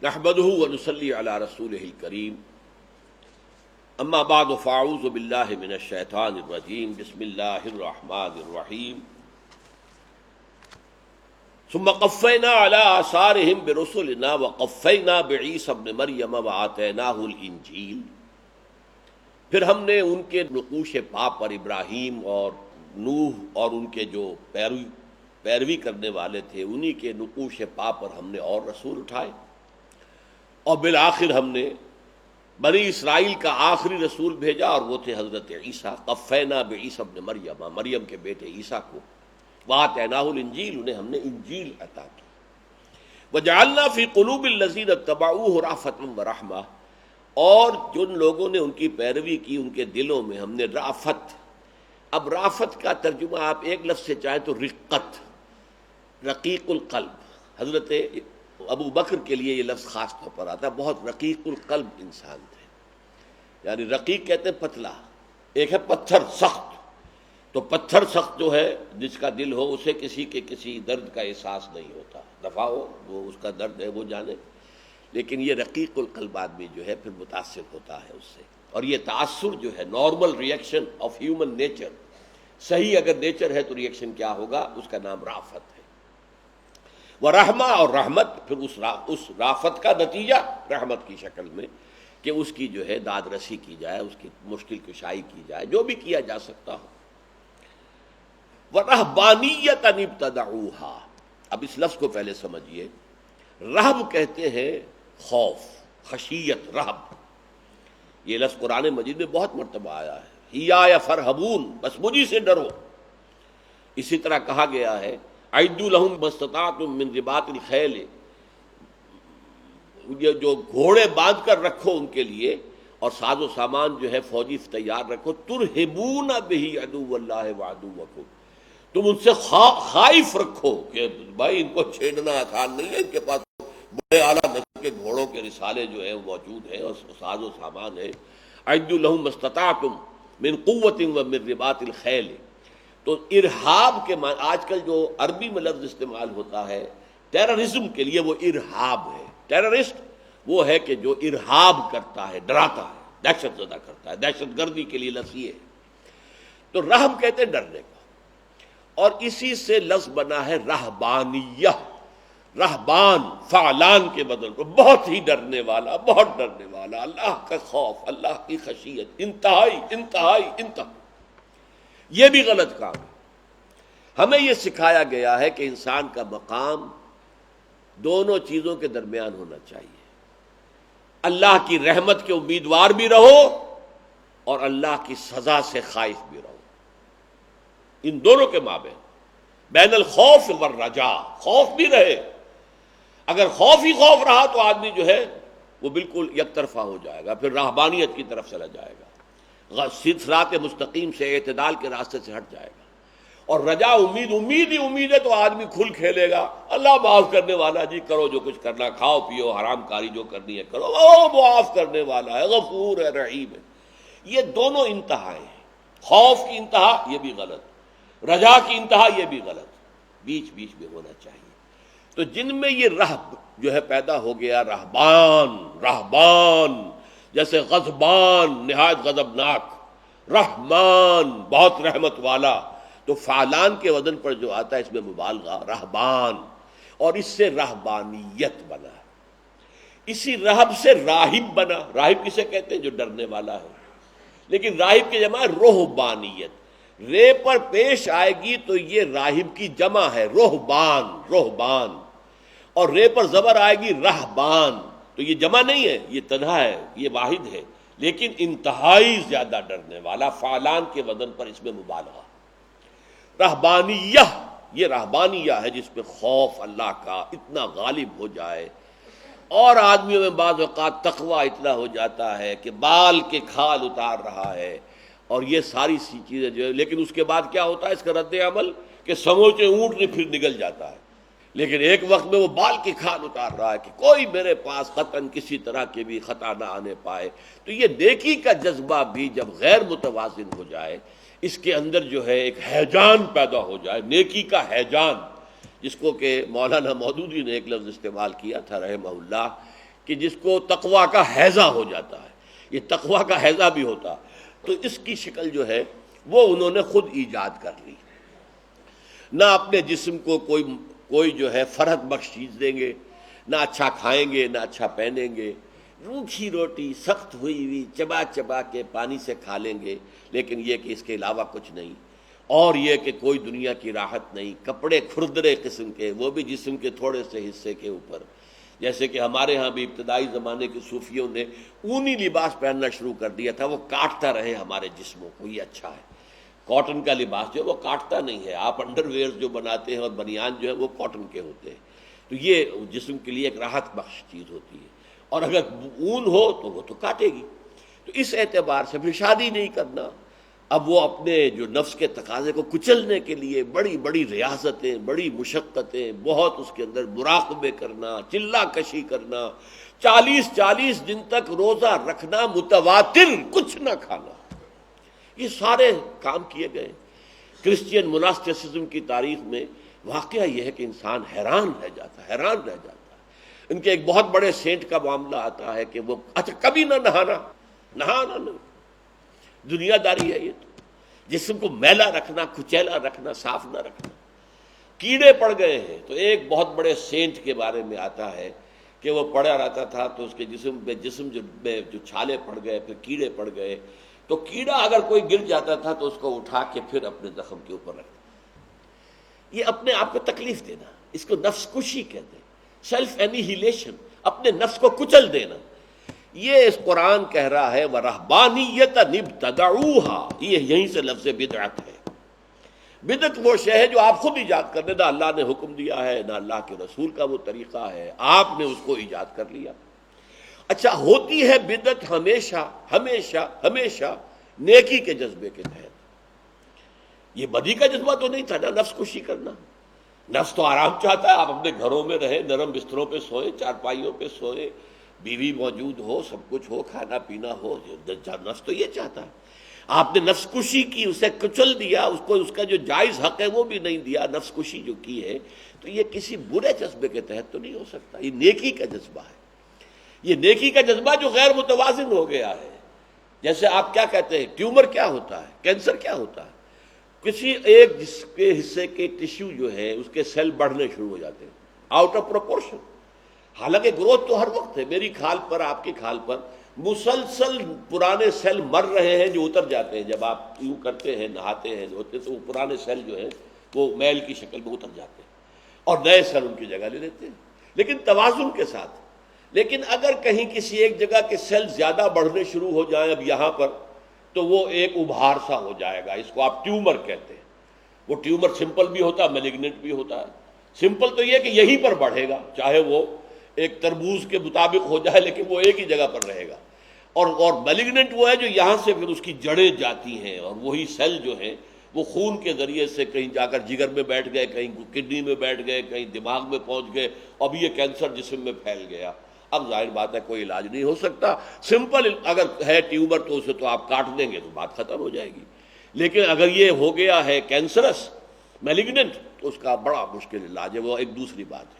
نحمده ونصلي على رسوله الكريم اما بعد فاعوذ بالله من الشیطان الرجیم بسم اللہ الرحمن الرحیم ثم قفینا على آثارهم برسلنا وقفینا بعیسی ابن مریم وآتیناہ الانجیل، پھر ہم نے ان کے نقوش پا پر ابراہیم اور نوح اور ان کے جو پیروی کرنے والے تھے انہی کے نقوش پا پر ہم نے اور رسول اٹھائے، اور بالآخر ہم نے بنی اسرائیل کا آخری رسول بھیجا اور وہ تھے حضرت عیسیٰ۔ قفینا بعیسی ابن مریم، مریم کے بیٹے عیسیٰ کو، وآتیناہ الانجیل، انہیں ہم نے انجیل عطا کی، وجعلنا فی قلوب الذین اتبعوہ رأفۃ ورحمہ، اور جن لوگوں نے ان کی پیروی کی ان کے دلوں میں ہم نے رأفت، اب رأفت کا ترجمہ آپ ایک لفظ سے چاہیں تو رقت، رقیق القلب، حضرت ابو بکر کے لیے یہ لفظ خاص طور پر آتا ہے، بہت رقیق القلب انسان تھے، یعنی رقیق کہتے ہیں پتلا، ایک ہے پتھر سخت، تو پتھر سخت جو ہے جس کا دل ہو اسے کسی کے کسی درد کا احساس نہیں ہوتا، دفع ہو وہ اس کا درد ہے وہ جانے، لیکن یہ رقیق القلب آدمی جو ہے پھر متاثر ہوتا ہے اس سے، اور یہ تاثر جو ہے normal reaction of human nature, صحیح اگر نیچر ہے تو ریئیکشن کیا ہوگا، اس کا نام رافت ہے۔ ورحمہ، اور رحمت، پھر اس رافت کا نتیجہ رحمت کی شکل میں کہ اس کی جو ہے داد رسی کی جائے، اس کی مشکل کشائی کی جائے، جو بھی کیا جا سکتا ہو۔ وَرَهْبَانِيَّةً ابْتَدَعُوهَا، اب اس لفظ کو پہلے سمجھیے، رہب کہتے ہیں خوف، خشیت، رہب، یہ لفظ قرآن مجید میں بہت مرتبہ آیا ہے، ہِیَایَ فَارْہَبُونَ، بس مجھے سے ڈرو۔ اسی طرح کہا گیا ہے اعدوا لهم ما استطعتم من رباط الخیل، یہ جو گھوڑے باندھ کر رکھو ان کے لیے، اور ساز و سامان جو ہے فوجی تیار رکھو، ترہبون بہ عدو اللہ وعدوکم، تم ان سے خائف رکھو کہ بھائی ان کو چھیڑنا آسان نہیں ہے، ان کے پاس بڑے اعلیٰ نسل کے گھوڑوں کے رسالے جو ہیں وہ موجود ہیں اور ساز و سامان ہے۔ اعدوا لهم ما استطعتم من قوت ومن رباط الخیل، تو ارہاب کے معنی آج کل جو عربی میں لفظ استعمال ہوتا ہے ٹیررزم کے لیے، وہ ارہاب ہے۔ ٹیررسٹ وہ ہے کہ جو ارہاب کرتا ہے، ڈراتا ہے، دہشت زدہ کرتا ہے، دہشت گردی کے لیے لفظ یہ ہے۔ تو رہب کہتے ہیں ڈرنے کا، اور اسی سے لفظ بنا ہے رہبانیہ، رہبان فعلان کے بدل پر، بہت ہی ڈرنے والا، بہت ڈرنے والا، اللہ کا خوف، اللہ کی خشیت، انتہائی انتہائی انتہائی۔ یہ بھی غلط کام ہے۔ ہمیں یہ سکھایا گیا ہے کہ انسان کا مقام دونوں چیزوں کے درمیان ہونا چاہیے، اللہ کی رحمت کے امیدوار بھی رہو اور اللہ کی سزا سے خائف بھی رہو، ان دونوں کے مابین، بین الخوف والرجاء، خوف بھی رہے۔ اگر خوف ہی خوف رہا تو آدمی جو ہے وہ بالکل یک طرفہ ہو جائے گا، پھر رہبانیت کی طرف چلا جائے گا، صراط مستقیم سے، اعتدال کے راستے سے ہٹ جائے گا۔ اور رجا، امید، امید ہی امید ہے تو آدمی کھل کھیلے گا، اللہ معاف کرنے والا، جی کرو جو کچھ کرنا، کھاؤ پیو، حرام کاری جو کرنی ہے کرو، وہ معاف کرنے والا ہے، غفور ہے، رحیم ہے۔ یہ دونوں انتہائیں ہیں، خوف کی انتہا یہ بھی غلط، رجا کی انتہا یہ بھی غلط، بیچ بیچ میں ہونا چاہیے۔ تو جن میں یہ رہب جو ہے پیدا ہو گیا، رہبان جیسے غضبان نہایت غضبناک، رحمان بہت رحمت والا، تو فعلان کے وزن پر جو آتا ہے اس میں مبالغہ، رہبان، اور اس سے رہبانیت بنا، اسی رہب سے راہب بنا۔ راہب کسے کہتے ہیں؟ جو ڈرنے والا ہے، لیکن راہب کی جمع ہے رہبانیت، رے پر پیش آئے گی تو یہ راہب کی جمع ہے، رہبان، اور رے پر زبر آئے گی رہبان، تو یہ جمع نہیں ہے، یہ تنہا ہے، یہ واحد ہے، لیکن انتہائی زیادہ ڈرنے والا، فعلان کے وزن پر اس میں مبالغہ۔ رہبانیہ، یہ رہبانیہ ہے جس پہ خوف اللہ کا اتنا غالب ہو جائے، اور آدمیوں میں بعض اوقات تقویٰ اتنا ہو جاتا ہے کہ بال کے کھال اتار رہا ہے، اور یہ ساری سی چیزیں جو ہے، لیکن اس کے بعد کیا ہوتا ہے اس کا رد عمل کہ سموچے اونٹ نے پھر نگل جاتا ہے، لیکن ایک وقت میں وہ بال کی کھال اتار رہا ہے کہ کوئی میرے پاس قطعاً کسی طرح کی بھی خطا نہ آنے پائے۔ تو یہ نیکی کا جذبہ بھی جب غیر متوازن ہو جائے، اس کے اندر جو ہے ایک ہیجان پیدا ہو جائے، نیکی کا ہیجان، جس کو کہ مولانا مودودی نے ایک لفظ استعمال کیا تھا رحمہ اللہ، کہ جس کو تقویٰ کا ہیضہ ہو جاتا ہے، یہ تقویٰ کا ہیضہ بھی ہوتا، تو اس کی شکل جو ہے وہ انہوں نے خود ایجاد کر لی۔ نہ اپنے جسم کو کوئی جو ہے فرحت بخش چیز دیں گے، نہ اچھا کھائیں گے، نہ اچھا پہنیں گے، روکھی روٹی سخت ہوئی چبا چبا کے پانی سے کھا لیں گے، لیکن یہ کہ اس کے علاوہ کچھ نہیں، اور یہ کہ کوئی دنیا کی راحت نہیں، کپڑے کھردرے قسم کے، وہ بھی جسم کے تھوڑے سے حصے کے اوپر، جیسے کہ ہمارے ہاں بھی ابتدائی زمانے کے صوفیوں نے اونی لباس پہننا شروع کر دیا تھا، وہ کاٹتا رہے ہمارے جسموں کو، یہ اچھا ہے۔ کاٹن کا لباس جو ہے وہ کاٹتا نہیں ہے، آپ انڈر ویئر جو بناتے ہیں اور بنیان جو ہے وہ کاٹن کے ہوتے ہیں، تو یہ جسم کے لیے ایک راحت بخش چیز ہوتی ہے، اور اگر اون ہو تو وہ تو کاٹے گی۔ تو اس اعتبار سے پھر شادی نہیں کرنا، اب وہ اپنے جو نفس کے تقاضے کو کچلنے کے لیے بڑی بڑی ریاضتیں، بڑی مشقتیں، بہت اس کے اندر مراقبے کرنا، چلا کشی کرنا، 40 دن تک روزہ رکھنا، متواتر کچھ نہ کھانا، یہ سارے کام کیے گئے۔ کرسچین مناسٹسزم کی تاریخ میں واقعہ یہ ہے کہ انسان حیران رہ جاتا ہے۔ ان کے ایک بہت بڑے سینٹ کا معاملہ آتا ہے کہ وہ اچھا کبھی نہ نہانا نہیں، دنیا داری ہے یہ تو، جسم کو میلا رکھنا، کچیلا رکھنا، صاف نہ رکھنا، کیڑے پڑ گئے ہیں۔ تو ایک بہت بڑے سینٹ کے بارے میں آتا ہے کہ وہ پڑا رہتا تھا تو اس کے جسم جو چھالے پڑ گئے، پھر کیڑے پڑ گئے، تو کیڑا اگر کوئی گر جاتا تھا تو اس کو اٹھا کے پھر اپنے زخم کے اوپر رکھتا۔ یہ اپنے آپ کو تکلیف دینا، اس کو نفس کشی کہتے ہیں، سیلف اینیہیلیشن، اپنے نفس کو کچل دینا۔ یہ اس قرآن کہہ رہا ہے وَرَهْبَانِيَّةً ابْتَدَعُوهَا، یہ یہیں سے لفظ بدعت ہے۔ بدعت وہ شے ہے جو آپ خود ایجاد کر دیں، نہ اللہ نے حکم دیا ہے، نہ اللہ کے رسول کا وہ طریقہ ہے، آپ نے اس کو ایجاد کر لیا۔ اچھا، ہوتی ہے بدعت ہمیشہ ہمیشہ ہمیشہ نیکی کے جذبے کے تحت۔ یہ بدی کا جذبہ تو نہیں تھا نا، نفس کشی کرنا۔ نفس تو آرام چاہتا ہے، آپ اپنے گھروں میں رہیں، نرم بستروں پہ سوئیں، چارپائیوں پہ سوئیں، بیوی موجود ہو، سب کچھ ہو، کھانا پینا ہو، نفس تو یہ چاہتا ہے۔ آپ نے نفس کشی کی، اسے کچل دیا، اس کو اس کا جو جائز حق ہے وہ بھی نہیں دیا، نفس کشی جو کی ہے، تو یہ کسی برے جذبے کے تحت تو نہیں ہو سکتا، یہ نیکی کا جذبہ ہے۔ یہ نیکی کا جذبہ جو غیر متوازن ہو گیا ہے۔ جیسے آپ کیا کہتے ہیں، ٹیومر کیا ہوتا ہے، کینسر کیا ہوتا ہے؟ کسی ایک جس کے حصے کے ٹیشو جو ہے اس کے سیل بڑھنے شروع ہو جاتے ہیں آؤٹ آف پروپورشن، حالانکہ گروتھ تو ہر وقت ہے، میری کھال پر، آپ کی کھال پر مسلسل پرانے سیل مر رہے ہیں جو اتر جاتے ہیں، جب آپ یوں کرتے ہیں، نہاتے ہیں، ہوتے تو وہ پرانے سیل جو ہیں وہ میل کی شکل میں اتر جاتے ہیں اور نئے سیل ان کی جگہ لے لیتے ہیں، لیکن توازن کے ساتھ۔ لیکن اگر کہیں کسی ایک جگہ کے سیل زیادہ بڑھنے شروع ہو جائیں اب یہاں پر، تو وہ ایک ابھار سا ہو جائے گا، اس کو آپ ٹیومر کہتے ہیں۔ وہ ٹیومر سمپل بھی ہوتا ہے، میلیگننٹ بھی ہوتا ہے۔ سمپل تو یہ کہ یہیں پر بڑھے گا، چاہے وہ ایک تربوز کے مطابق ہو جائے، لیکن وہ ایک ہی جگہ پر رہے گا۔ اور میلیگننٹ وہ ہے جو یہاں سے پھر اس کی جڑیں جاتی ہیں، اور وہی سیل جو ہیں وہ خون کے ذریعے سے کہیں جا کر جگر میں بیٹھ گئے، کہیں کڈنی میں بیٹھ گئے، کہیں دماغ میں پہنچ گئے، اب یہ کینسر جسم میں پھیل گیا۔ اب ظاہر بات ہے کوئی علاج نہیں ہو سکتا، سمپل اگر ہے ٹیومر تو اسے تو آپ کاٹ دیں گے تو بات ختم ہو جائے گی، لیکن اگر یہ ہو گیا ہے کینسرس میلیگننٹ تو اس کا بڑا مشکل علاج ہے، وہ ایک دوسری بات ہے۔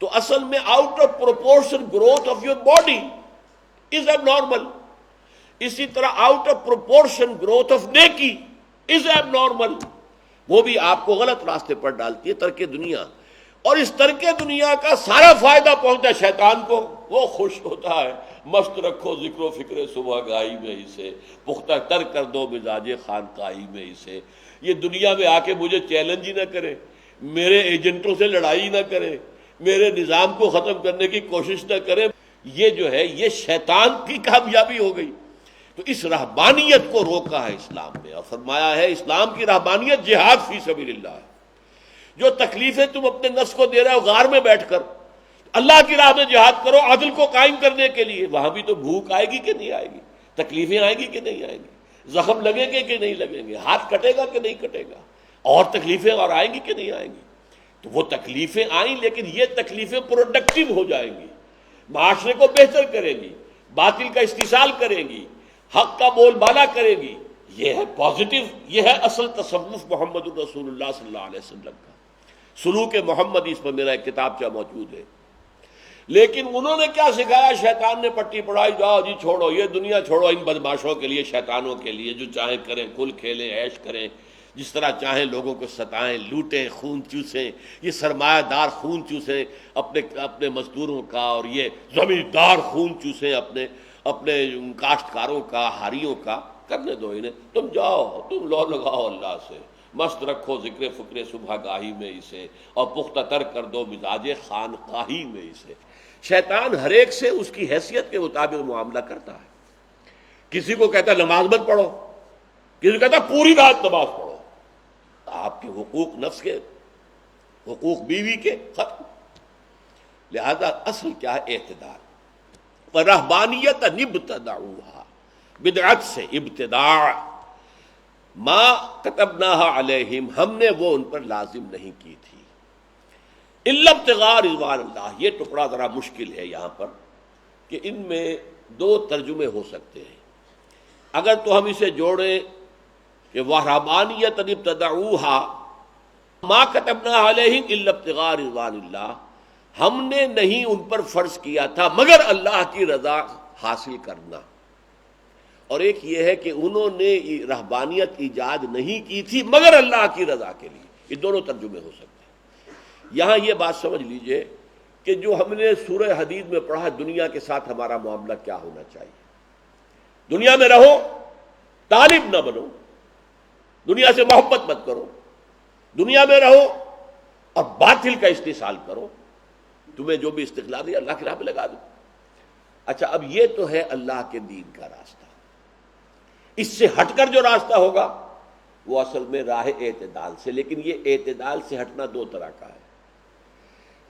تو اصل میں out of proportion growth of your body is abnormal, اسی طرح out of proportion growth of neck is ایب نارمل، وہ بھی آپ کو غلط راستے پر ڈالتی ہے، ترک دنیا۔ اور اس ترک دنیا کا سارا فائدہ پہنچتا ہے شیطان کو، وہ خوش ہوتا ہے، مست رکھو ذکر و فکر صبح گاہی میں اسے، پختہ تر کر دو مزاج خانقاہی میں اسے۔ یہ دنیا میں آ کے مجھے چیلنج ہی نہ کرے، میرے ایجنٹوں سے لڑائی نہ کرے، میرے نظام کو ختم کرنے کی کوشش نہ کرے، یہ جو ہے یہ شیطان کی کامیابی ہو گئی۔ تو اس رہبانیت کو روکا ہے اسلام میں، اور فرمایا ہے اسلام کی رہبانیت جہاد فی سبیل اللہ ہے۔ جو تکلیفیں تم اپنے نفس کو دے رہے ہو غار میں بیٹھ کر، اللہ کی راہ میں جہاد کرو عدل کو قائم کرنے کے لیے، وہاں بھی تو بھوک آئے گی کہ نہیں آئے گی، تکلیفیں آئیں گی کہ نہیں آئیں گی، زخم لگیں گے کہ نہیں لگیں گے، ہاتھ کٹے گا کہ نہیں کٹے گا، اور تکلیفیں اور آئیں گی کہ نہیں آئیں گی۔ تو وہ تکلیفیں آئیں، لیکن یہ تکلیفیں پروڈکٹیو ہو جائیں گی، معاشرے کو بہتر کریں گی، باطل کا استحصال کریں گی، حق کا بول بالا کریں گی۔ یہ ہے پازیٹیو، یہ ہے اصل تصوف محمد الرسول اللہ صلی اللہ علیہ وسلم کا، سلوک محمدی۔ اس پر میرا ایک کتابچہ موجود ہے، لیکن انہوں نے کیا سکھایا؟ شیطان نے پٹی پڑھائی، جاؤ جی چھوڑو یہ دنیا، چھوڑو ان بدماشوں کے لیے، شیطانوں کے لیے، جو چاہیں کریں، کل کھیلیں، عیش کریں، جس طرح چاہیں لوگوں کو ستائیں، لوٹیں، خون چوسیں، یہ سرمایہ دار خون چوسیں اپنے اپنے مزدوروں کا، اور یہ زمیندار خون چوسیں اپنے اپنے کاشتکاروں کا، ہاریوں کا، کرنے دو انہیں، تم جاؤ، تم لو لگاؤ اللہ سے، مست رکھو ذکر فکر صبح گاہی میں اسے، اور پختہ تر کر دو مزاج خانقاہی میں اسے۔ شیطان ہر ایک سے اس کی حیثیت کے مطابق معاملہ کرتا ہے۔ کسی کو کہتا ہے نماز مت پڑھو، کسی کو کہتا ہے پوری رات نماز پڑھو۔ آپ کے حقوق نفس کے، حقوق بیوی کے ختم۔ لہذا اصل کیا ہے؟ اعتدال۔ رہبانیت ابتدعوها، بدعت سے ابتداع، ما كتبناها علیہم، ہم نے وہ ان پر لازم نہیں کی تھی، الا ابتغاء رضوان اللہ۔ یہ ٹکڑا ذرا مشکل ہے یہاں پر کہ ان میں دو ترجمے ہو سکتے ہیں۔ اگر تو ہم اسے جوڑیں کہ وَرَحْبَانِيَّةً ابْتَدَعُوهَا مَا كَتَبْنَا عَلَيْهِمْ إِلَّا ابْتِغَاءَ رِضْوَانِ اللَّهِ، ہم نے نہیں ان پر فرض کیا تھا مگر اللہ کی رضا حاصل کرنا۔ اور ایک یہ ہے کہ انہوں نے رہبانیت ایجاد نہیں کی تھی مگر اللہ کی رضا کے لیے۔ یہ دونوں ترجمے ہو سکتے ہیں۔ یہاں یہ بات سمجھ لیجئے کہ جو ہم نے سورہ حدید میں پڑھا، دنیا کے ساتھ ہمارا معاملہ کیا ہونا چاہیے۔ دنیا میں رہو، طالب نہ بنو، دنیا سے محبت مت کرو، دنیا میں رہو اور باطل کا استحصال کرو، تمہیں جو بھی استقلال دیا اللہ کی راہ میں لگا دو۔ اچھا، اب یہ تو ہے اللہ کے دین کا راستہ۔ اس سے ہٹ کر جو راستہ ہوگا وہ اصل میں راہ اعتدال سے، لیکن یہ اعتدال سے ہٹنا دو طرح کا ہے۔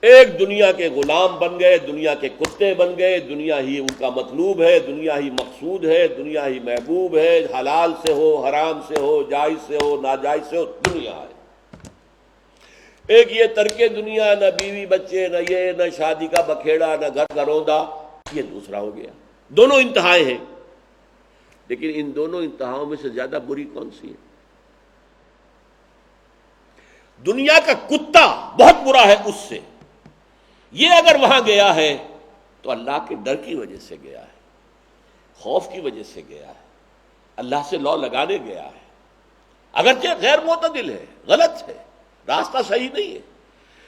ایک دنیا کے غلام بن گئے، دنیا کے کتے بن گئے، دنیا ہی ان کا مطلوب ہے، دنیا ہی مقصود ہے، دنیا ہی محبوب ہے، حلال سے ہو، حرام سے ہو، جائز سے ہو، ناجائز سے ہو، دنیا ہے۔ ایک یہ ترک دنیا، نہ بیوی بچے، نہ یہ، نہ شادی کا بکھیڑا، نہ گھر کا روندا، یہ دوسرا ہو گیا۔ دونوں انتہائیں ہیں، لیکن ان دونوں انتہاؤں میں سے زیادہ بری کون سی ہے؟ دنیا کا کتا بہت برا ہے اس سے۔ یہ اگر وہاں گیا ہے تو اللہ کے ڈر کی وجہ سے گیا ہے، خوف کی وجہ سے گیا ہے، اللہ سے لو لگانے گیا ہے، اگرچہ غیر معتدل ہے، غلط ہے، راستہ صحیح نہیں ہے،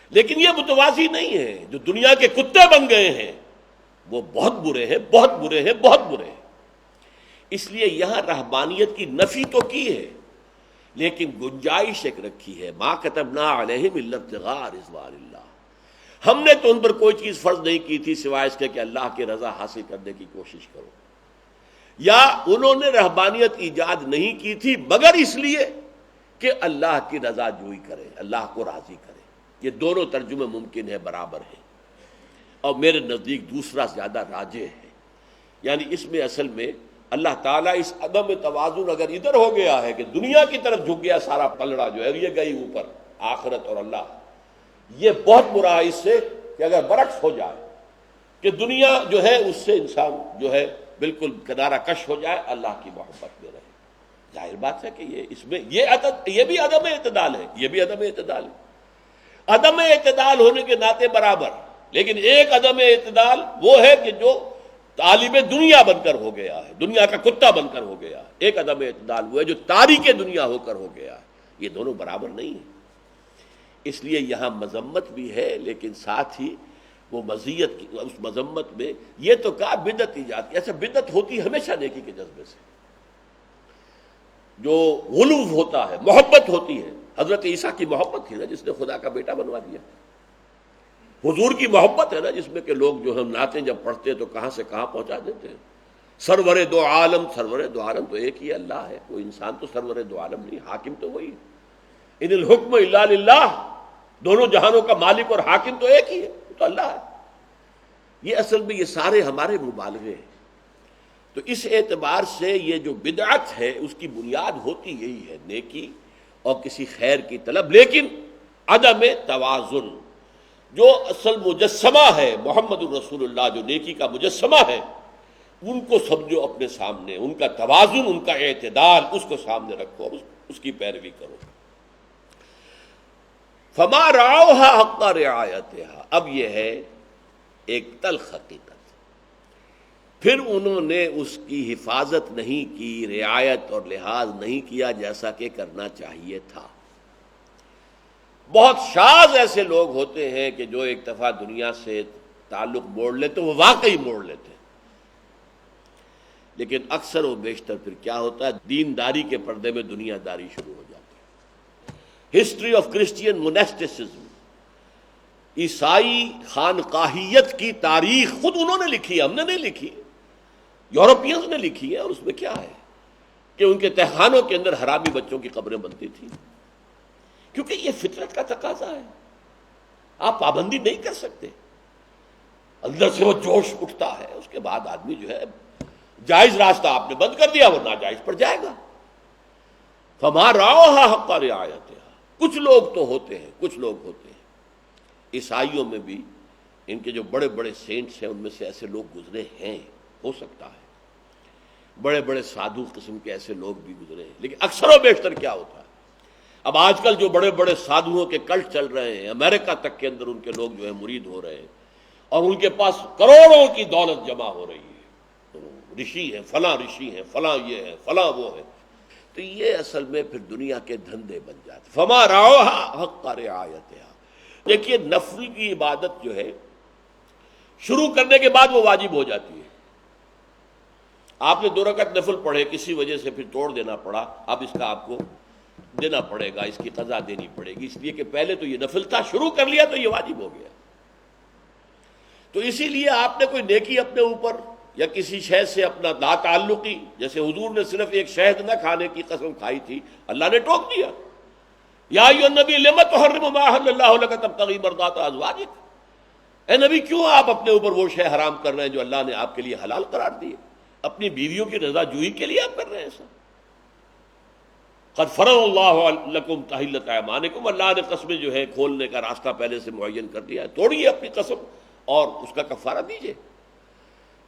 لیکن یہ متوازی نہیں ہے۔ جو دنیا کے کتے بن گئے ہیں وہ بہت برے ہیں، بہت برے ہیں، بہت برے ہیں۔ اس لیے یہاں رہبانیت کی نفی تو کی ہے، لیکن گنجائش ایک رکھی ہے، ما كتبنا علیہم الا ابتغاء رضوان اللہ۔ ہم نے تو ان پر کوئی چیز فرض نہیں کی تھی سوائے اس کے کہ اللہ کی رضا حاصل کرنے کی کوشش کرو، یا انہوں نے رہبانیت ایجاد نہیں کی تھی مگر اس لیے کہ اللہ کی رضا جوئی کرے، اللہ کو راضی کرے۔ یہ دونوں ترجمے ممکن ہے، برابر ہیں، اور میرے نزدیک دوسرا زیادہ راجح ہے۔ یعنی اس میں اصل میں اللہ تعالیٰ اس عدم توازن اگر ادھر ہو گیا ہے کہ دنیا کی طرف جھک گیا سارا پلڑا جو ہے، یہ گئی اوپر آخرت اور اللہ، یہ بہت برا ہے اس سے کہ اگر برعکس ہو جائے کہ دنیا جو ہے اس سے انسان جو ہے بالکل کنارہ کش ہو جائے، اللہ کی محبت میں رہے۔ ظاہر بات ہے کہ یہ اس میں یہ بھی عدم اعتدال ہے، یہ بھی عدم اعتدال ہے، عدم اعتدال ہونے کے ناطے برابر۔ لیکن ایک عدم اعتدال وہ ہے کہ جو طالب دنیا بن کر ہو گیا ہے، دنیا کا کتا بن کر ہو گیا ہے، ایک عدم اعتدال وہ ہے جو تارک دنیا ہو کر ہو گیا ہے۔ یہ دونوں برابر نہیں ہیں۔ اس لیے یہاں مذمت بھی ہے، لیکن ساتھ ہی وہ مزیت کی اس مذمت میں یہ تو کہا بدعت ایجاد کی۔ ایسا بدعت ہوتی ہمیشہ نیکی کے جذبے سے، جو غلو ہوتا ہے، محبت ہوتی ہے۔ حضرت عیسیٰ کی محبت تھی نا جس نے خدا کا بیٹا بنوا دیا، حضور کی محبت ہے نا جس میں کہ لوگ جو ہم نعتیں جب پڑھتے ہیں تو کہاں سے کہاں پہنچا دیتے ہیں۔ سرور دو عالم، سرور دو عالم تو ایک ہی اللہ ہے، کوئی انسان تو سرور دو عالم نہیں، حاکم تو وہی ہے۔ ان الحکم الا للہ، دونوں جہانوں کا مالک اور حاکم تو ایک ہی ہے، تو اللہ ہے۔ یہ اصل میں یہ سارے ہمارے مبالغے ہیں۔ تو اس اعتبار سے یہ جو بدعت ہے اس کی بنیاد ہوتی یہی ہے، نیکی اور کسی خیر کی طلب، لیکن عدم توازن۔ جو اصل مجسمہ ہے محمد الرسول اللہ، جو نیکی کا مجسمہ ہے، ان کو سمجھو اپنے سامنے، ان کا توازن، ان کا اعتدال، اس کو سامنے رکھو، اس کی پیروی کرو۔ فما رعوها حق رعایتها۔ اب یہ ہے ایک تلخ حقیقت۔ پھر انہوں نے اس کی حفاظت نہیں کی، رعایت اور لحاظ نہیں کیا جیسا کہ کرنا چاہیے تھا۔ بہت شاذ ایسے لوگ ہوتے ہیں کہ جو ایک دفعہ دنیا سے تعلق موڑ لیتے، وہ واقعی موڑ لیتے ہیں، لیکن اکثر و بیشتر پھر کیا ہوتا ہے، دینداری کے پردے میں دنیا داری شروع ہو جاتی ہے۔ ہسٹری آف کرسچین موناسٹسزم، عیسائی خانقاہیت کی تاریخ خود انہوں نے لکھی ہے، ہم نے نہیں لکھی، یورپینز نے لکھی ہے، اور اس میں کیا ہے کہ ان کے تہخانوں کے اندر حرامی بچوں کی قبریں بنتی تھیں، کیونکہ یہ فطرت کا تقاضا ہے، آپ پابندی نہیں کر سکتے، اندر سے وہ جوش اٹھتا ہے، اس کے بعد آدمی جو ہے جائز راستہ آپ نے بند کر دیا، وہ ناجائز پر جائے گا۔ فما رعوها حق رعایتها، کچھ لوگ تو ہوتے ہیں، کچھ لوگ ہوتے ہیں، عیسائیوں میں بھی ان کے جو بڑے بڑے سینٹس ہیں ان میں سے ایسے لوگ گزرے ہیں، ہو سکتا ہے بڑے بڑے سادھو قسم کے ایسے لوگ بھی گزرے ہیں، لیکن اکثر و بیشتر کیا ہوتا ہے، اب آج کل جو بڑے بڑے سادھوؤں کے کلٹ چل رہے ہیں، امریکہ تک کے اندر ان کے لوگ جو ہے مرید ہو رہے ہیں، اور ان کے پاس کروڑوں کی دولت جمع ہو رہی ہے، تو رشی ہیں، فلاں رشی ہیں، فلاں یہ ہے، فلاں وہ ہے، تو یہ اصل میں پھر دنیا کے دھندے بن جاتے۔ فما رعوها حق رعایتها، دیکھیے نفل کی عبادت جو ہے شروع کرنے کے بعد وہ واجب ہو جاتی ہے۔ آپ نے 2 رکعت نفل پڑھے، کسی وجہ سے پھر توڑ دینا پڑا، اب اس کا آپ کو دینا پڑے گا، اس کی قضا دینی پڑے گی، اس لیے کہ پہلے تو یہ نفل تھا، شروع کر لیا تو یہ واجب ہو گیا۔ تو اسی لیے آپ نے کوئی نیکی اپنے اوپر یا کسی شے سے اپنا لا تعلقی، جیسے حضور نے صرف ایک شہد نہ کھانے کی قسم کھائی تھی، اللہ نے ٹوک دیا، یا ایھا النبی لم تحرم ما احل اللہ لک تبتغی مرضات ازواجک، اے نبی کیوں آپ اپنے اوپر وہ شے حرام کر رہے ہیں جو اللہ نے آپ کے لیے حلال قرار دی ہے، اپنی بیویوں کی رضا جوئی کے لیے آپ کر رہے ہیں ایسا۔ قد فرض اللہ لکم تحلۃ ایمانکم، اللہ نے قسمیں جو ہے کھولنے کا راستہ پہلے سے معین کر دیا ہے، توڑیے اپنی قسم اور اس کا کفارہ دیجیے۔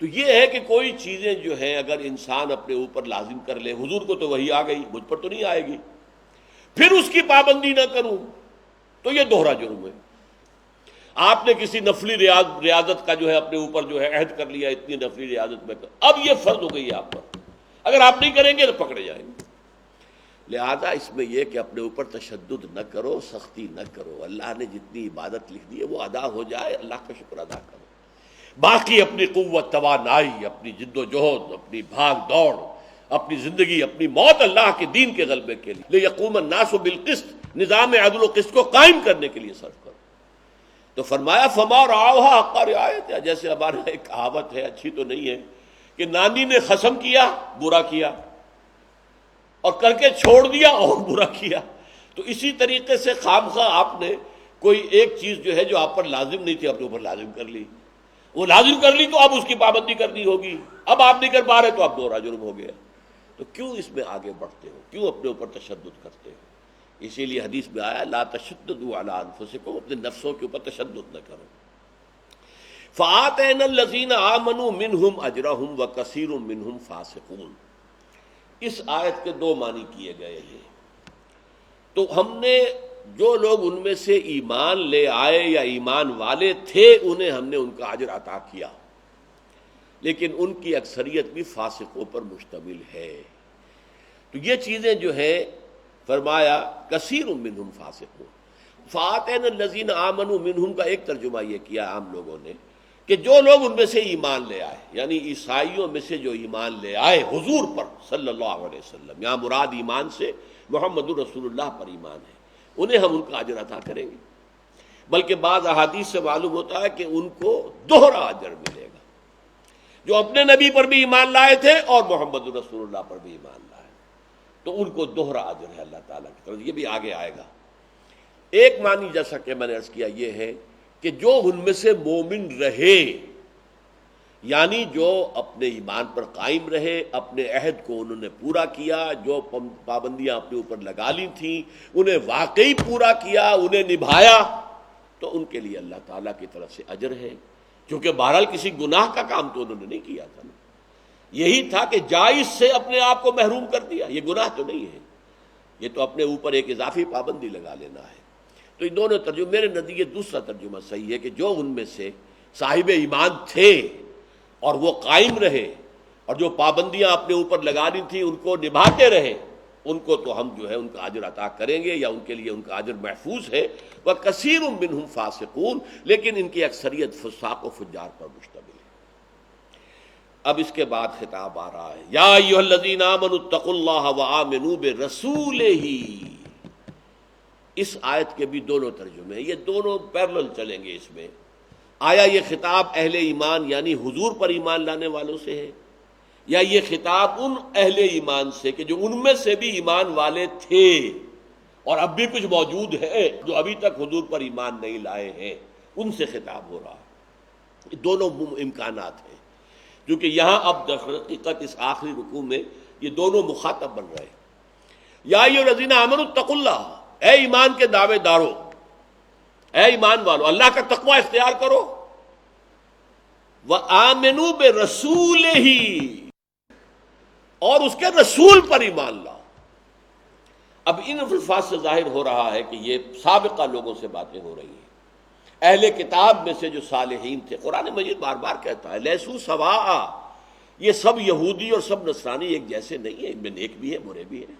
تو یہ ہے کہ کوئی چیزیں جو ہیں اگر انسان اپنے اوپر لازم کر لے، حضور کو تو وہی آ گئی، مجھ پر تو نہیں آئے گی، پھر اس کی پابندی نہ کروں تو یہ دوہرا جرم ہے۔ آپ نے کسی نفلی ریاضت کا جو ہے اپنے اوپر جو ہے عہد کر لیا، اتنی نفلی ریاضت میں اب یہ فرض ہو گئی ہے آپ پر، اگر آپ نہیں کریں گے تو پکڑے جائیں گے۔ لہذا اس میں یہ کہ اپنے اوپر تشدد نہ کرو، سختی نہ کرو، اللہ نے جتنی عبادت لکھ دی ہے وہ ادا ہو جائے، اللہ کا شکر ادا کرو، باقی اپنی قوت توانائی، اپنی جد و جہد، اپنی بھاگ دوڑ، اپنی زندگی، اپنی موت اللہ کے دین کے غلبے کے لیے، لیقوم الناس بالقسط، نظام عدل و قسط کو قائم کرنے کے لیے صرف کرو۔ تو فرمایا فما رعوها حق رعایتها، جیسے ہمارے ایک کہاوت ہے، اچھی تو نہیں ہے، کہ نانی نے قسم کیا برا کیا اور کر کے چھوڑ دیا اور برا کیا، تو اسی طریقے سے خامخواہ آپ نے کوئی ایک چیز جو ہے جو آپ پر لازم نہیں تھی اپنے اوپر لازم کر لی، وہ لازم کر لی تو اب اس کی پابندی کرنی ہوگی، اب آپ نہیں کر پا رہے تو اب دوہرا جرم ہو گیا۔ تو کیوں اس میں آگے بڑھتے ہو، کیوں اپنے اوپر تشدد کرتے ہو؟ اسی لیے حدیث میں آیا لا تشددوا علی انفسکم، اپنے نفسوں کے اوپر تشدد نہ کرو۔ فآتینا الذین آمنوا منہم اجرہم وکثیر منہم فاسقون، اس آیت کے 2 معنی کیے گئے ہیں۔ تو ہم نے جو لوگ ان میں سے ایمان لے آئے یا ایمان والے تھے انہیں ہم نے ان کا اجر عطا کیا، لیکن ان کی اکثریت بھی فاسقوں پر مشتمل ہے۔ تو یہ چیزیں جو ہے فرمایا کثیر منہم فاسقون، فآتینا الذین آمنوا منہم کا ایک ترجمہ یہ کیا عام لوگوں نے کہ جو لوگ ان میں سے ایمان لے آئے، یعنی عیسائیوں میں سے جو ایمان لے آئے حضور پر صلی اللہ علیہ وسلم، یہاں مراد ایمان سے محمد الرسول اللہ پر ایمان ہے، انہیں ہم ان کا اجر عطا کریں گے، بلکہ بعض احادیث سے معلوم ہوتا ہے کہ ان کو دوہرا اجر ملے گا، جو اپنے نبی پر بھی ایمان لائے تھے اور محمد الرسول اللہ پر بھی ایمان لائے، تو ان کو دوہرا اجر ہے اللہ تعالیٰ کی طرف، یہ بھی آگے آئے گا۔ ایک معنی جیسا کہ میں نے عرض کیا یہ ہے کہ جو ان میں سے مومن رہے، یعنی جو اپنے ایمان پر قائم رہے، اپنے عہد کو انہوں نے پورا کیا، جو پابندیاں اپنے اوپر لگا لی تھیں انہیں واقعی پورا کیا، انہیں نبھایا، تو ان کے لیے اللہ تعالیٰ کی طرف سے اجر ہے، کیونکہ بہرحال کسی گناہ کا کام تو انہوں نے نہیں کیا تھا نا، یہی تھا کہ جائز سے اپنے آپ کو محروم کر دیا، یہ گناہ تو نہیں ہے، یہ تو اپنے اوپر ایک اضافی پابندی لگا لینا ہے۔ تو ان دونوں ترجمے، میرے نزدیک دوسرا ترجمہ صحیح ہے کہ جو ان میں سے صاحب ایمان تھے اور وہ قائم رہے اور جو پابندیاں اپنے اوپر لگانی تھی ان کو نبھاتے رہے، ان کو تو ہم جو ہے ان کا اجر عطا کریں گے، یا ان کے لیے ان کا اجر محفوظ ہے۔ وَكَثِيرٌ مِّنْهُمْ فَاسِقُونَ، لیکن ان کی اکثریت فساق و فجار پر مشتمل ہے۔ اب اس کے بعد خطاب آ رہا ہے، یا ایھا الذین آمنوا اتقوا اللہ وآمنوا برسولہ۔ اس آیت کے بھی دونوں ترجمے ہیں، یہ دونوں پیرلل چلیں گے اس میں۔ آیا یہ خطاب اہل ایمان یعنی حضور پر ایمان لانے والوں سے ہے، یا یہ خطاب ان اہل ایمان سے کہ جو ان میں سے بھی ایمان والے تھے اور اب بھی کچھ موجود ہیں جو ابھی تک حضور پر ایمان نہیں لائے ہیں، ان سے خطاب ہو رہا ہے۔ یہ دونوں امکانات ہیں، کیونکہ یہاں اب در حقیقت اس آخری رکوع میں یہ دونوں مخاطب بن رہے ہیں۔ یا ایھا الذین آمنوا اتقوا اللہ، اے ایمان کے دعوے دارو، اے ایمان والو، اللہ کا تقوی اختیار کرو۔ وآمنوا برسولہ، اور اس کے رسول پر ایمان لاؤ۔ اب ان الفاظ سے ظاہر ہو رہا ہے کہ یہ سابقہ لوگوں سے باتیں ہو رہی ہیں، اہل کتاب میں سے جو صالحین تھے۔ قرآن مجید بار بار کہتا ہے لیسوا سواء، یہ سب یہودی اور سب نصرانی ایک جیسے نہیں ہیں، ان میں نیک بھی ہیں برے بھی ہیں،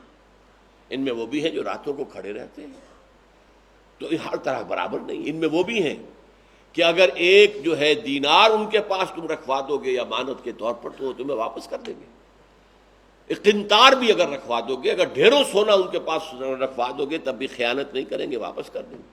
ان میں وہ بھی ہیں جو راتوں کو کھڑے رہتے ہیں، تو ہر طرح برابر نہیں۔ ان میں وہ بھی ہیں کہ اگر ایک جو ہے دینار ان کے پاس تم رکھوا دو گے امانت کے طور پر تو وہ تمہیں واپس کر دیں گے، ایک قنطار بھی اگر رکھوا دو گے، اگر ڈھیروں سونا ان کے پاس رکھوا دو گے تب بھی خیانت نہیں کریں گے، واپس کر دیں گے۔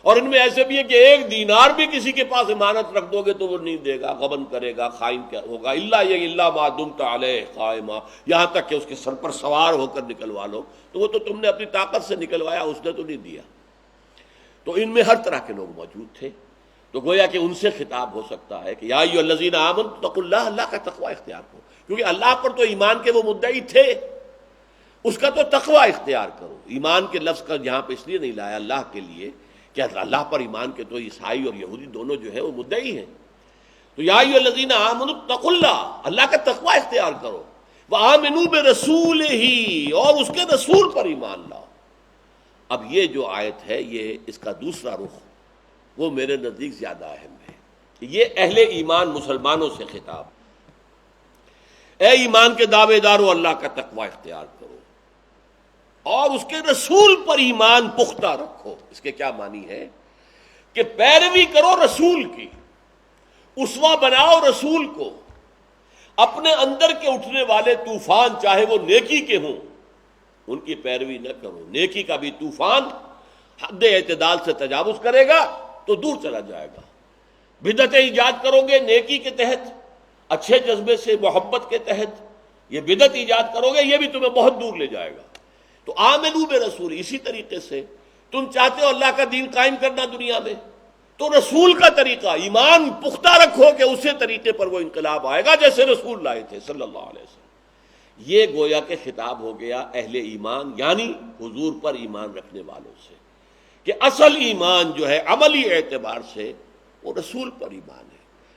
اور ان میں ایسے بھی ہے کہ ایک دینار بھی کسی کے پاس امانت رکھ دو گے تو وہ نہیں دے گا، غبن کرے گا، خائن کیا ہوگا، الا ما دمت علیہ قائما، یہاں تک کہ اس کے سر پر سوار ہو کر نکلوا لو، تو وہ تو تم نے اپنی طاقت سے نکلوایا، اس نے تو نہیں دیا۔ تو ان میں ہر طرح کے لوگ موجود تھے، تو گویا کہ ان سے خطاب ہو سکتا ہے کہ یا ایھا الذین آمنوا اتقوا اللہ، اللہ کا تقوی اختیار کرو، کیونکہ اللہ پر تو ایمان کے وہ مدعی تھے، اس کا تو تقوی اختیار کرو۔ ایمان کے لفظ کا یہاں پہ اس لیے نہیں لایا اللہ کے لیے کہ اللہ پر ایمان کے تو عیسائی اور یہودی دونوں جو ہے وہ مدعی ہیں، تو یا ایھا الذین آمنوا اتقوا اللہ، اللہ کا تقوی اختیار کرو، وآمنوا برسولہ، اور اس کے رسول پر ایمان لاؤ۔ اب یہ جو آیت ہے یہ اس کا دوسرا رخ وہ میرے نزدیک زیادہ اہم ہے کہ یہ اہل ایمان مسلمانوں سے خطاب، اے ایمان کے دعوے دارو اللہ کا تقوی اختیار کرو اور اس کے رسول پر ایمان پختہ رکھو۔ اس کے کیا معنی ہے کہ پیروی کرو رسول کی، اسوہ بناؤ رسول کو، اپنے اندر کے اٹھنے والے طوفان چاہے وہ نیکی کے ہوں ان کی پیروی نہ کرو۔ نیکی کا بھی طوفان حد اعتدال سے تجاوز کرے گا تو دور چلا جائے گا، بدعتیں ایجاد کرو گے نیکی کے تحت، اچھے جذبے سے محبت کے تحت یہ بدعت ایجاد کرو گے، یہ بھی تمہیں بہت دور لے جائے گا۔ تو آمنوا برسول، اسی طریقے سے تم چاہتے ہو اللہ کا دین قائم کرنا دنیا میں تو رسول کا طریقہ ایمان پختہ رکھو کہ اسی طریقے پر وہ انقلاب آئے گا جیسے رسول لائے تھے صلی اللہ علیہ وسلم۔ یہ گویا کہ خطاب ہو گیا اہل ایمان یعنی حضور پر ایمان رکھنے والوں سے کہ اصل ایمان جو ہے عملی اعتبار سے وہ رسول پر ایمان ہے،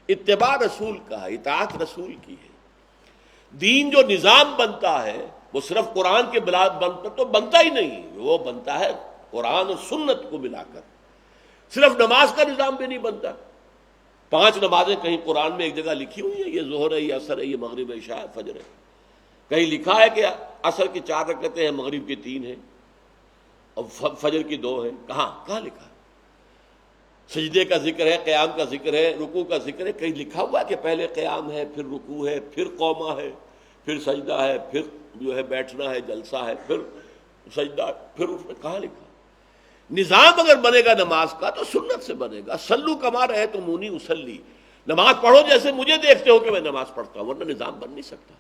اتباع رسول کا ہے، اطاعت رسول کی ہے۔ دین جو نظام بنتا ہے وہ صرف قرآن کے بلاد بن پر تو بنتا ہی نہیں، وہ بنتا ہے قرآن اور سنت کو ملا کر۔ صرف نماز کا نظام بھی نہیں بنتا، 5 نمازیں کہیں قرآن میں ایک جگہ لکھی ہوئی ہیں، یہ ظہر ہے، یہ عصر ہے، یہ مغرب ہے، عشاء ہے، فجر ہے۔ کہیں لکھا ہے کہ عصر کی 4 رکعتیں ہیں، مغرب کی 3 ہیں اور فجر کی 2 ہیں؟ کہاں لکھا ہے؟ سجدے کا ذکر ہے، قیام کا ذکر ہے، رکوع کا ذکر ہے، کہیں لکھا ہوا ہے کہ پہلے قیام ہے، پھر رکوع ہے، پھر قومہ ہے، پھر سجدہ ہے، پھر جو ہے بیٹھنا ہے، جلسہ ہے، پھر سجدہ، پھر اس میں کہاں لکھا؟ نظام اگر بنے گا نماز کا تو سنت سے بنے گا، صلو کما رأیتمونی اصلی، نماز پڑھو جیسے مجھے دیکھتے ہو کہ میں نماز پڑھتا ہوں، ورنہ نظام بن نہیں سکتا۔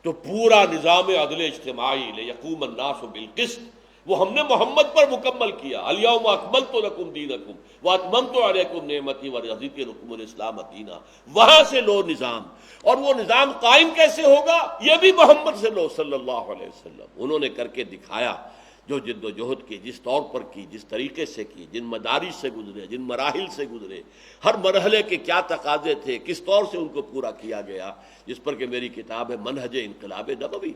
تو پورا نظام عدل اجتماعی لیقوم الناس بالقسط وہ ہم نے محمد پر مکمل کیا، الیوم اکملت لکم دینکم واتممت علیکم نعمتی ورضیت لکم الاسلام دینا، وہاں سے لو نظام۔ اور وہ نظام قائم کیسے ہوگا؟ یہ بھی محمد سے لو صلی اللہ علیہ وسلم، انہوں نے کر کے دکھایا، جو جد و جہد کی، جس طور پر کی، جس طریقے سے کی، جن مدارج سے گزرے، جن مراحل سے گزرے، ہر مرحلے کے کیا تقاضے تھے، کس طور سے ان کو پورا کیا گیا، جس پر کہ میری کتاب ہے منہج انقلاب نبوی،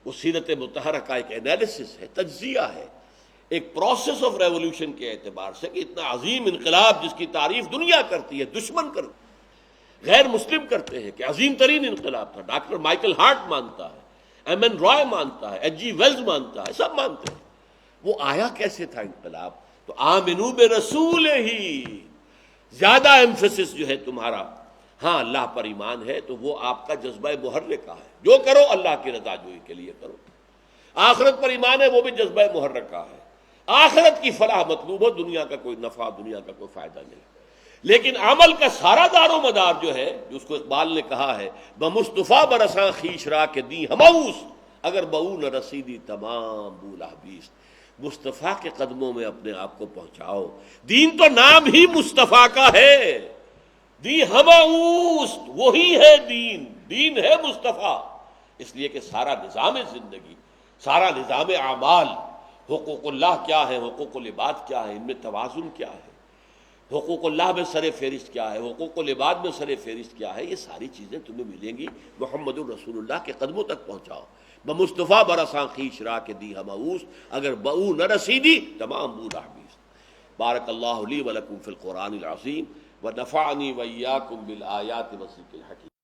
وہ سیرت مطہرہ کا ایک انالیسس ہے، تجزیہ ہے، ایک پروسیس آف ریولوشن کے اعتبار سے کہ اتنا عظیم انقلاب جس کی تعریف دنیا کرتی ہے، دشمن غیر مسلم کرتے ہیں کہ عظیم ترین انقلاب تھا، ڈاکٹر مائیکل ہارٹ مانتا ہے، ایم این رائے مانتا ہے، ایچ جی ویلز مانتا ہے، سب مانتے ہیں۔ وہ آیا کیسے تھا انقلاب؟ تو آمنو برسول ہی، زیادہ ایمفیسس جو ہے تمہارا ہاں اللہ پر ایمان ہے تو وہ آپ کا جذبہ محرکہ ہے، جو کرو اللہ کی رضا جوئی کے لیے کرو۔ آخرت پر ایمان ہے، وہ بھی جذبہ محرکہ ہے، آخرت کی فلاح مطلوب ہو، دنیا کا کوئی نفع، دنیا کا کوئی فائدہ نہیں۔ لیکن عمل کا سارا دار و مدار جو ہے، جو اس کو اقبال نے کہا ہے بمصطفیٰ برساں خیش را کے دی ہماؤس، اگر بہو نہ رسیدی تمام بولا بیست، مصطفیٰ کے قدموں میں اپنے آپ کو پہنچاؤ۔ دین تو نام ہی مصطفیٰ کا ہے، دی ہماؤس وہی ہے دین، دین ہے مصطفیٰ، اس لیے کہ سارا نظام زندگی، سارا نظام اعمال، حقوق اللہ کیا ہے، حقوق العباد کیا ہے، ان میں توازن کیا ہے، حقوق اللہ میں سر فہرست کیا ہے، حقوق العباد میں سر فہرست کیا ہے، یہ ساری چیزیں تمہیں ملیں گی محمد الرسول اللہ کے قدموں تک پہنچاؤ۔ بمصطفیٰ برساں خیش را کے دی ہماؤس، اگر بہو نہ رسیدی تمام بولا بیست۔ بارک اللہ لی ولکم فی القرآن العظیم ونفعنی وإیاکم بالآیات والذکر الحکیم۔